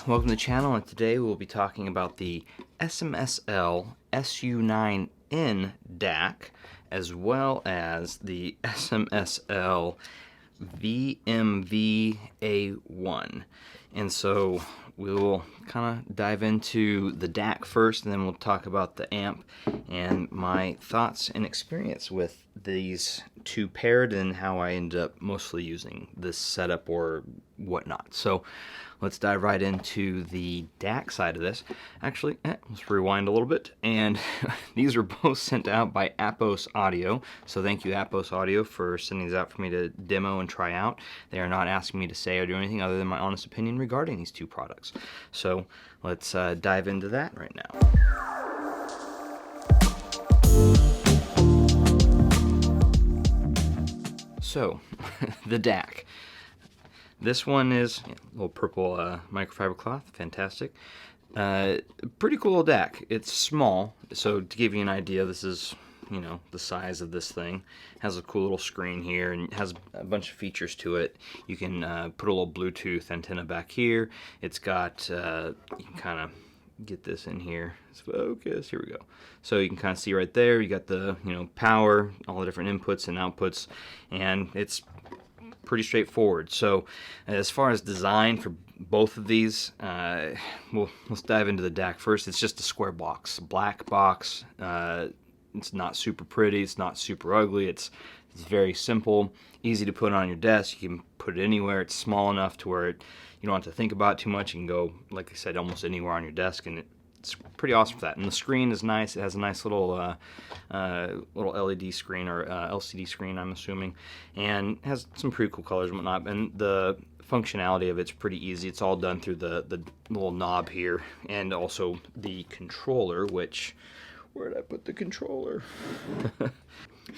welcome to the channel, and today we'll be talking about the SMSL SU9n DAC as well as the SMSL VMV A1. And so we'll kind of dive into the DAC first, and then we'll talk about the amp and my thoughts and experience with these two paired and how I ended up mostly using this setup or whatnot. So let's dive right into the DAC side of this. Actually, let's rewind a little bit. And these are both sent out by Apos Audio. So thank you, Apos Audio, for sending these out for me to demo and try out. They are not asking me to say or do anything other than my honest opinion regarding these two products. So let's dive into that right now. So, the DAC. This one is a little purple microfiber cloth, fantastic. Pretty cool little DAC. It's small, so to give you an idea, this is, the size of this thing. It has a cool little screen here and has a bunch of features to it. You can put a little Bluetooth antenna back here. It's got, you can kind of get this in here. Let's focus. Here we go. So you can kind of see right there, you got the, power, all the different inputs and outputs, and it's pretty straightforward. So as far as design for both of these, let's dive into the DAC first. It's just a square box, black box. It's not super pretty, it's not super ugly, it's very simple, easy to put on your desk. You can put it anywhere. It's small enough to where you don't have to think about it too much. You can go, like I said, almost anywhere on your desk, and it's pretty awesome for that. And the screen is nice. It has a nice little LED screen or LCD screen, I'm assuming, and has some pretty cool colors and whatnot. And the functionality of it's pretty easy. It's all done through the little knob here, and also the controller, which, where did I put the controller?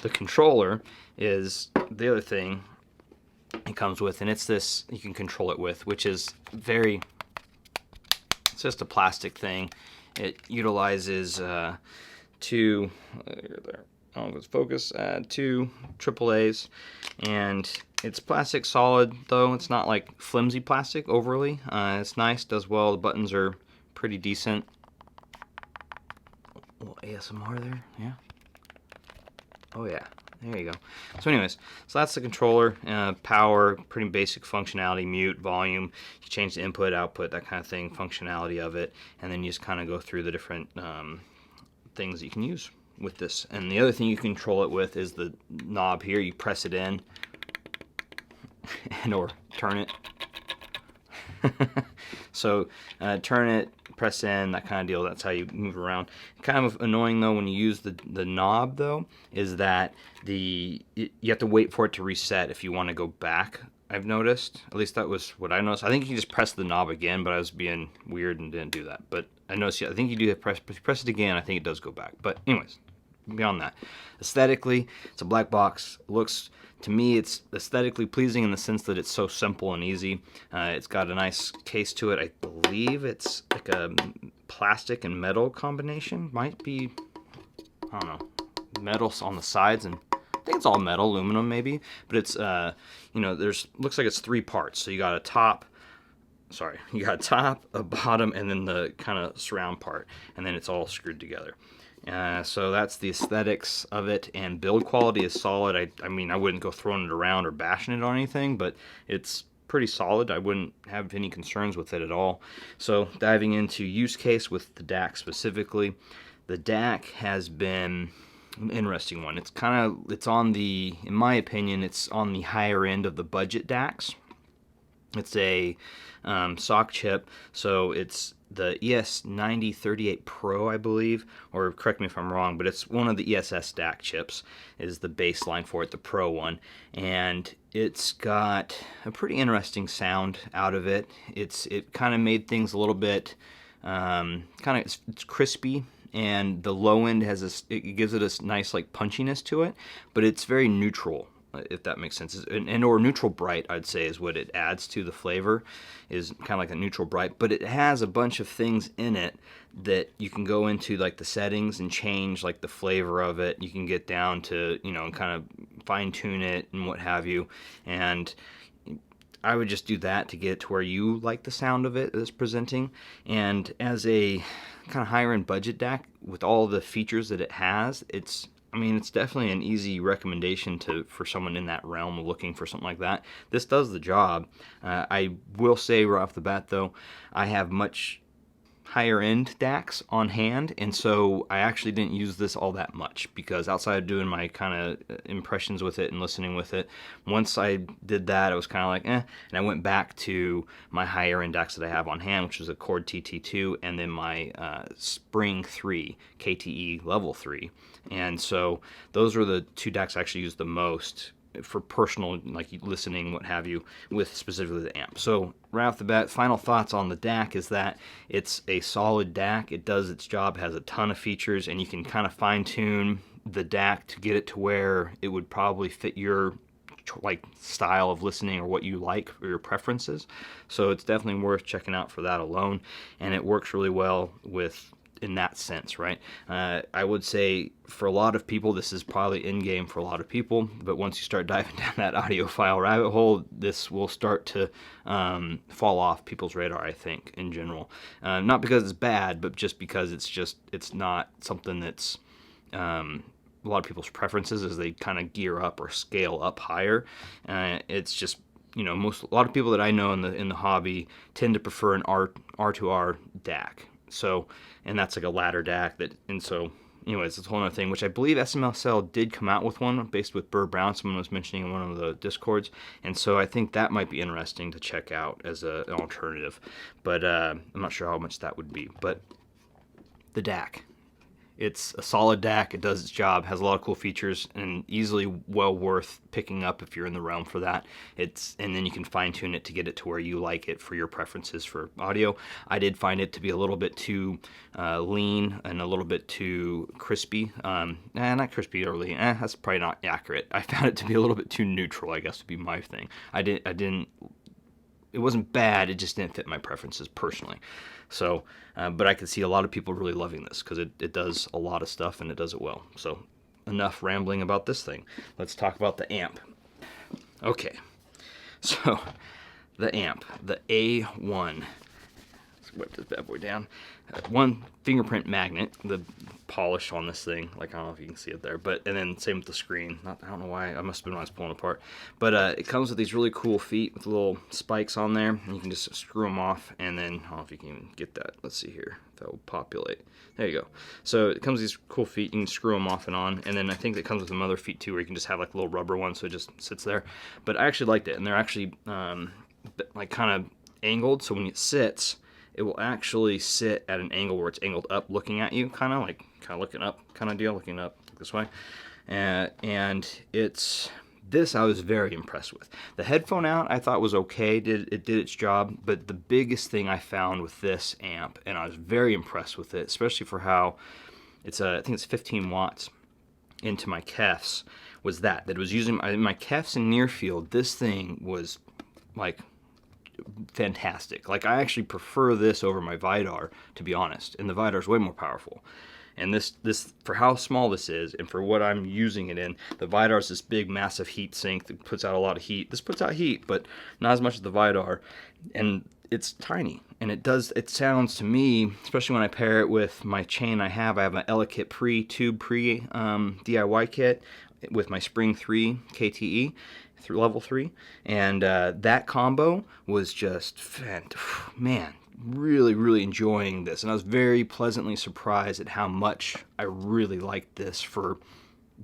The controller is the other thing it comes with, and it's this, you can control it with, which is it's just a plastic thing. It utilizes two AAAs, and it's plastic solid, though it's not like flimsy plastic overly. It's nice, does well. The buttons are pretty decent. A little ASMR there, yeah. Oh yeah, there you go. So anyways, so that's the controller. Power, pretty basic functionality, mute, volume. You change the input, output, that kind of thing, functionality of it, and then you just kind of go through the different things that you can use with this. And the other thing you control it with is the knob here. You press it in and or turn it. So turn it, press in, that kind of deal. That's how you move around. Kind of annoying though when you use the knob though, is that you have to wait for it to reset if you want to go back. I've noticed, at least that was what I noticed. I think you can just press the knob again, but I was being weird and didn't do that. But I noticed, I think you do have press it again. I think it does go back. But anyways, beyond that, aesthetically, it's a black box. Looks, to me, it's aesthetically pleasing in the sense that it's so simple and easy. It's got a nice case to it. I believe it's like a plastic and metal combination. Might be, I don't know, metal on the sides, and I think it's all metal, aluminum maybe. But it's, looks like it's three parts. So you got a top, a bottom, and then the kind of surround part, and then it's all screwed together. So that's the aesthetics of it, and build quality is solid. I mean, I wouldn't go throwing it around or bashing it on anything, but it's pretty solid. I wouldn't have any concerns with it at all. So diving into use case with the DAC specifically, the DAC has been an interesting one. It's on the, in my opinion, it's on the higher end of the budget DACs. It's a SOC chip, so it's the ES9038 Pro, I believe, or correct me if I'm wrong, but it's one of the ESS DAC chips is the baseline for it, the Pro one, and it's got a pretty interesting sound out of it. It kind of made things a little bit it's crispy, and the low end has it gives it a nice like punchiness to it, but it's very neutral, if that makes sense. And or neutral bright, I'd say, is what it adds to the flavor, is kind of like a neutral bright, but it has a bunch of things in it that you can go into, like the settings, and change like the flavor of it. You can get down to, kind of fine tune it and what have you. And I would just do that to get it to where you like the sound of it as presenting. And as a kind of higher end budget DAC with all the features that it has, it's definitely an easy recommendation for someone in that realm looking for something like that. This does the job. I will say right off the bat though, I have much higher end DACs on hand, and so I actually didn't use this all that much, because outside of doing my kind of impressions with it and listening with it, once I did that, I was kind of like and I went back to my higher end DACs that I have on hand, which was a Chord TT2 and then my Spring 3 KTE level 3, and so those were the two DACs I actually used the most for personal, like listening, what have you, with specifically the amp. So right off the bat, final thoughts on the DAC is that it's a solid DAC. It does its job, has a ton of features, and you can kind of fine tune the DAC to get it to where it would probably fit your like style of listening or what you like or your preferences. So it's definitely worth checking out for that alone, and it works really well with in that sense, right? I would say for a lot of people, this is probably in game for a lot of people, but once you start diving down that audiophile rabbit hole, this will start to fall off people's radar, I think, in general. Not because it's bad, but just because it's not something that's a lot of people's preferences as they kind of gear up or scale up higher. It's just, a lot of people that I know in the hobby tend to prefer an R2R DAC. So, and that's like a ladder DAC anyways, it's a whole other thing, which I believe SMSL did come out with one based with Burr Brown. Someone was mentioning in one of the Discords, and so I think that might be interesting to check out as an alternative, but I'm not sure how much that would be. But the DAC, it's a solid DAC. It does its job, has a lot of cool features, and easily well worth picking up if you're in the realm for that. And then you can fine tune it to get it to where you like it for your preferences for audio. I did find it to be a little bit too lean and a little bit too crispy. Not crispy or lean. That's probably not accurate. I found it to be a little bit too neutral, I guess would be my thing. It wasn't bad, it just didn't fit my preferences personally. So, but I could see a lot of people really loving this because it does a lot of stuff and it does it well. So, enough rambling about this thing. Let's talk about the amp. Okay, so the amp, the A1. Let's whip this bad boy down. One fingerprint magnet, the polish on this thing, like I don't know if you can see it there, and then same with the screen. I don't know why, I must have been when I was pulling it apart. But it comes with these really cool feet with little spikes on there, and you can just screw them off, and then, I don't know if you can even get that. Let's see here, if that will populate. There you go. So it comes with these cool feet, you can screw them off and on, and then I think it comes with some other feet too, where you can just have like a little rubber one, so it just sits there. But I actually liked it, and they're actually like kind of angled, so when it sits, it will actually sit at an angle where it's angled up looking at you, kind of looking up kind of deal, looking up this way. And this I was very impressed with. The headphone out I thought was okay, it did its job, but the biggest thing I found with this amp, and I was very impressed with it, especially for how I think it's 15 watts into my Kefs, was that it was using my Kefs in near field. This thing was like fantastic. Like, I actually prefer this over my Vidar, to be honest, and the Vidar is way more powerful. And this for how small this is and for what I'm using it in, the Vidar is this big massive heat sink that puts out a lot of heat. This puts out heat, but not as much as the Vidar, and it's tiny, and it sounds to me, especially when I pair it with my chain I have an Elekit Tube Pre DIY kit with my Spring 3 KTE through level 3, and that combo was just man, really enjoying this, and I was very pleasantly surprised at how much I really liked this for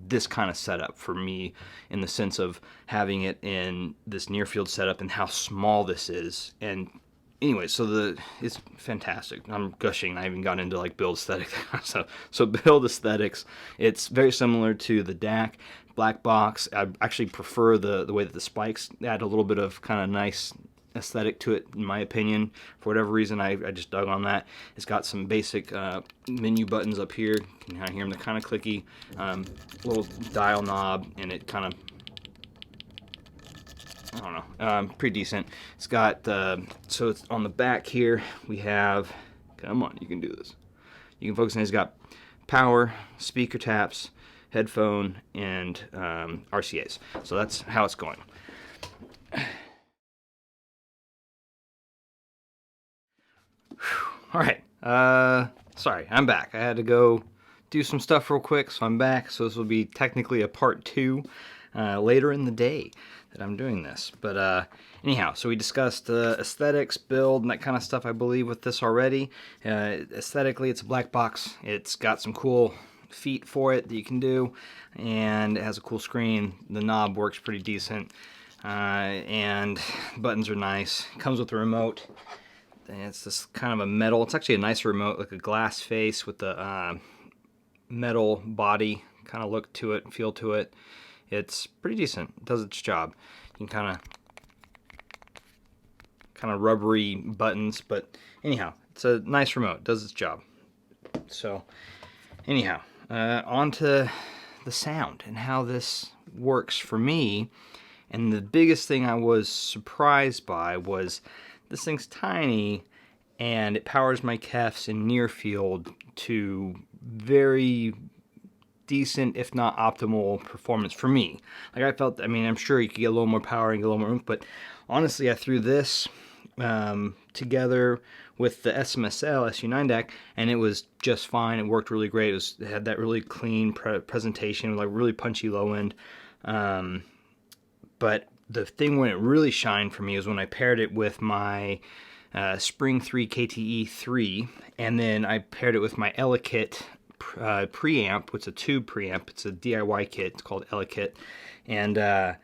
this kind of setup for me, in the sense of having it in this near field setup and how small this is. And anyway, so it's fantastic. I'm gushing. I even got into like build aesthetics. so build aesthetics, it's very similar to the DAC. Black box. I actually prefer the way that the spikes add a little bit of kind of nice aesthetic to it, in my opinion. For whatever reason, I just dug on that. It's got some basic menu buttons up here. You can kind of hear them. They're kind of clicky. Little dial knob, and it kind of, I don't know, pretty decent. It's got, so it's on the back here, we have, come on, you can do this. You can focus on it. It's got power, speaker taps, headphone, and RCAs. So that's how it's going. All right. Sorry, I'm back. I had to go do some stuff real quick, so I'm back. So this will be technically a part 2 later in the day that I'm doing this. But anyhow, so we discussed aesthetics, build, and that kind of stuff, I believe, with this already. Aesthetically, it's a black box. It's got some cool feet for it that you can do, and it has a cool screen. The knob works pretty decent, and buttons are nice. It comes with a remote. And it's this kind of a metal, it's actually a nice remote, like a glass face with the metal body kind of look to it, feel to it. It's pretty decent. It does its job. You can kind of rubbery buttons, but anyhow, it's a nice remote. It does its job. So anyhow, on to the sound and how this works for me. And the biggest thing I was surprised by was this thing's tiny, and it powers my Kefs in near field to very decent, if not optimal, performance for me. Like I felt, I mean, I'm sure you could get a little more power and get a little more oomph, but honestly, I threw this together with the SMSL SU9n DAC, and it was just fine. It worked really great. It had that really clean presentation, like really punchy low end. But the thing when it really shined for me was when I paired it with my Spring 3 KTE 3, and then I paired it with my Elekit preamp, which is a tube preamp. It's a DIY kit. It's called Elekit, and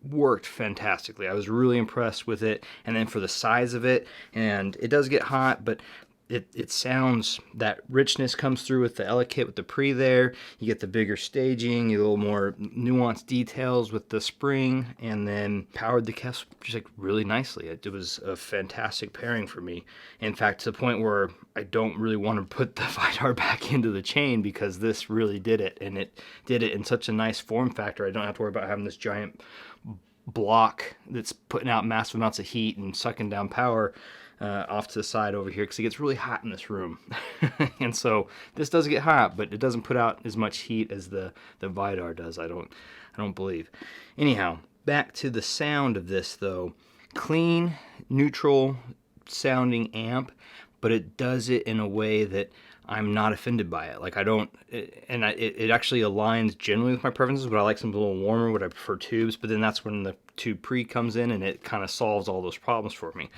worked fantastically. I was really impressed with it. And then for the size of it, and it does get hot, but it sounds, that richness comes through with the Elekit, with the pre there. You get the bigger staging, you get a little more nuanced details with the spring, and then powered the Kefs just like really nicely. It was a fantastic pairing for me. In fact, to the point where I don't really want to put the Vidar back into the chain, because this really did it, and it did it in such a nice form factor. I don't have to worry about having this giant block that's putting out massive amounts of heat and sucking down power off to the side over here, because it gets really hot in this room. And so this does get hot, but it doesn't put out as much heat as the Vidar does. I don't believe. Anyhow, back to the sound of this though. Clean, neutral sounding amp, but it does it in a way that I'm not offended by it. Like it actually aligns generally with my preferences, but I like something a little warmer, but I prefer tubes. But then that's when the tube pre comes in, and it kind of solves all those problems for me.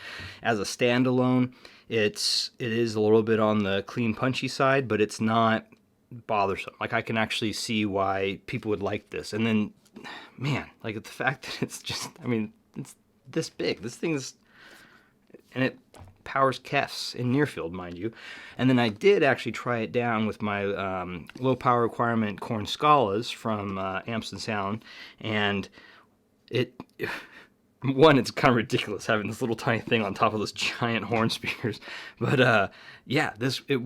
As a standalone, it is a little bit on the clean, punchy side, but it's not bothersome. Like I can actually see why people would like this. And then, man, like the fact that it's just, I mean, it's this big. This thing's, and it powers Kefs in near field, mind you. And then I did actually try it down with my low power requirement Korn Scalas from Amps and Sound, and one, it's kind of ridiculous having this little tiny thing on top of those giant horn speakers, but yeah, it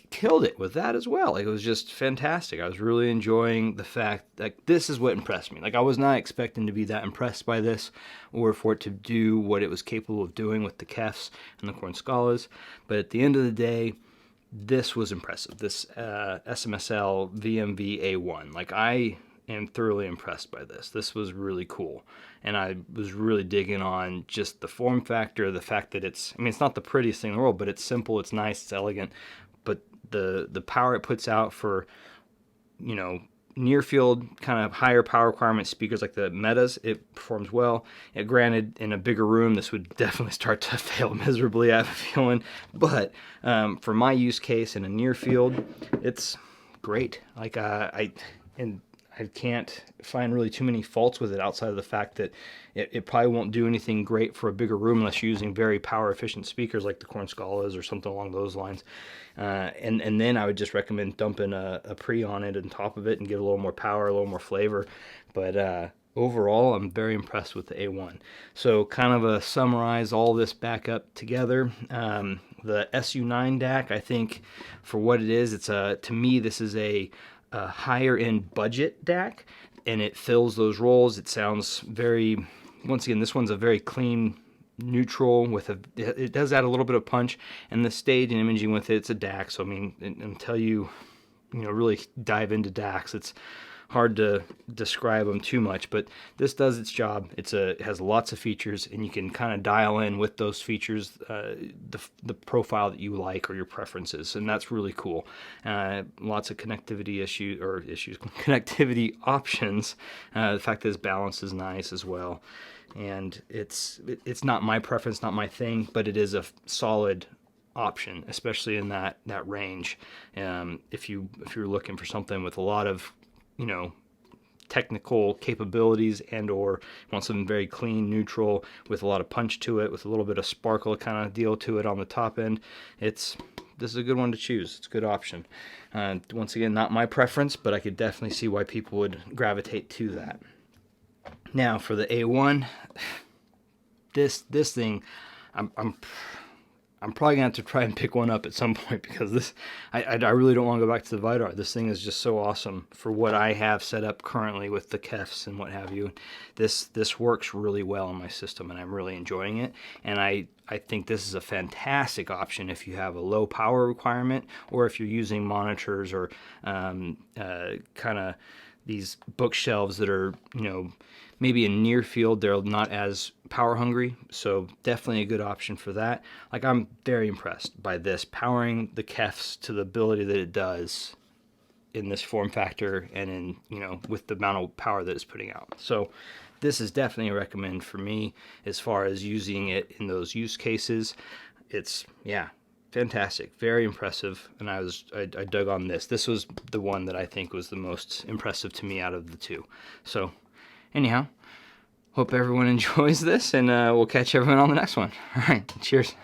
killed it with that as well. Like, it was just fantastic. I was really enjoying the fact that this is what impressed me. Like, I was not expecting to be that impressed by this, or for it to do what it was capable of doing with the Kefs and the Korn Scalas, but at the end of the day, this was impressive. This SMSL VMV A1, like, I am thoroughly impressed by this. This was really cool, and I was really digging on just the form factor, the fact that it's not the prettiest thing in the world, but it's simple, it's nice, it's elegant, but the power it puts out for, near field kind of higher power requirement speakers like the Metas, it performs well. Granted, in a bigger room, this would definitely start to fail miserably, I have a feeling, but for my use case in a near field, it's great. Like, I can't find really too many faults with it, outside of the fact that it probably won't do anything great for a bigger room unless you're using very power efficient speakers like the Korn Scalas or something along those lines. And then I would just recommend dumping a pre on it on top of it and give it a little more power, a little more flavor. But overall, I'm very impressed with the A1. So kind of summarize all this back up together. The SU9n DAC, I think for what it is, to me, this is a higher end budget DAC, and it fills those roles. It sounds very, once again, this one's a very clean, neutral with it does add a little bit of punch, and the stage and imaging with it's a DAC. So I mean, until you really dive into DACs, it's hard to describe them too much, but this does its job. It has lots of features, and you can kind of dial in with those features the profile that you like or your preferences, and that's really cool. Lots of connectivity connectivity options. The fact that it's balanced is nice as well, and it's not my preference, not my thing, but it is a solid option, especially in that range. If you're looking for something with a lot of, technical capabilities, and or want something very clean, neutral, with a lot of punch to it, with a little bit of sparkle kind of deal to it on the top end, this is a good one to choose. It's a good option. Once again, not my preference, but I could definitely see why people would gravitate to that. Now for the A1, this thing, I'm probably gonna have to try and pick one up at some point, because I really don't want to go back to the Vidar. This thing is just so awesome for what I have set up currently with the kefs and what have you. This works really well in my system, and I'm really enjoying it. And I think this is a fantastic option if you have a low power requirement, or if you're using monitors or kind of these bookshelves that are, maybe in near field, they're not as power hungry. So definitely a good option for that. Like, I'm very impressed by this, powering the kefs to the ability that it does in this form factor, and in, with the amount of power that it's putting out. So this is definitely a recommend for me as far as using it in those use cases. It's, fantastic, very impressive, and I dug on this. This was the one that I think was the most impressive to me out of the two. So anyhow, hope everyone enjoys this, and we'll catch everyone on the next one. All right, cheers.